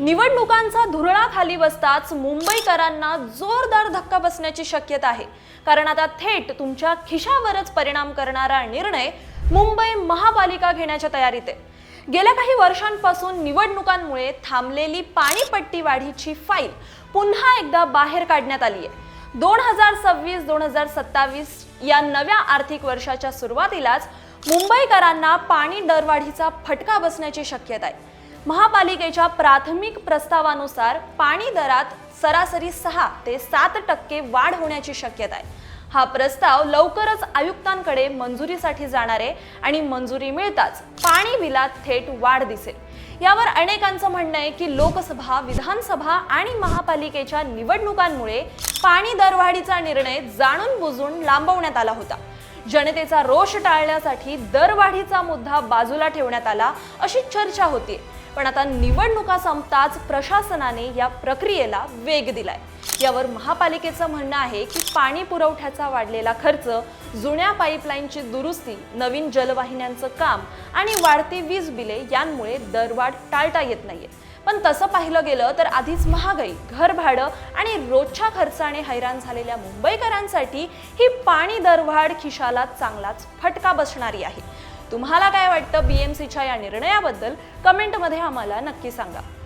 निवडणुकांचा धुरळा खाली बसताच मुंबईकरांना जोरदार धक्का बसण्याची शक्यता आहे। कारण आता थेट तुमच्या खिशावरच परिणाम करणारा निर्णय मुंबई महापालिका घेण्याच्या तयारीत आहे। गेल्या काही वर्षांपासून निवडणुकांमुळे थांबलेली पाणीपट्टी वाढीची फाईल पुन्हा एकदा बाहेर काढण्यात आली आहे। 2026-2027 या नव्या आर्थिक वर्षाच्या सुरुवातीलाच मुंबईकरांना पाणी दरवाढीचा फटका बसण्याची शक्यता आहे। महापालिकेच्या प्राथमिक प्रस्तावानुसार पाणी दरात सरासरी 6 ते 7% वाढ होण्याची शक्यता आहे। हा प्रस्ताव लवकरच आयुक्तांकडे मंजुरीसाठी जाणार आहे आणि मंजुरी मिळताच पाणी बिलात थेट वाढ दिसेल। यावर अनेकांचं म्हणणं आहे की लोकसभा, विधानसभा आणि महापालिकेच्या निवडणुकांमुळे पाणी दरवाढीचा निर्णय जाणून बुजून लांबवण्यात आला होता। जनतेचा रोष टाळण्यासाठी दरवाढीचा मुद्दा बाजूला ठेवण्यात आला अशी चर्चा होती। पण आता निवडणुका संपताच प्रशासनाने या प्रक्रियेला वेग दिलाय। यावर महापालिकेचं म्हणणं आहे की पाणी पुरवठ्याचा वाढलेला खर्च, जुन्या पाईपलाईनची दुरुस्ती, नवीन जलवाहिन्यांचं काम आणि वाढती वीज बिले यांमुळे दरवाढ टाळता येत नाहीये। पण तसं पाहिलं गेलं तर आधीच महागाई, घर भाडं आणि रोजच्या खर्चाने हैराण झालेल्या मुंबईकरांसाठी ही पाणी दरवाढ खिशाला चांगलाच फटका बसणारी आहे। तुम्हाला काय वाटतं BMCच्या या निर्णयाबद्दल? कमेंटमध्ये आम्हाला नक्की सांगा।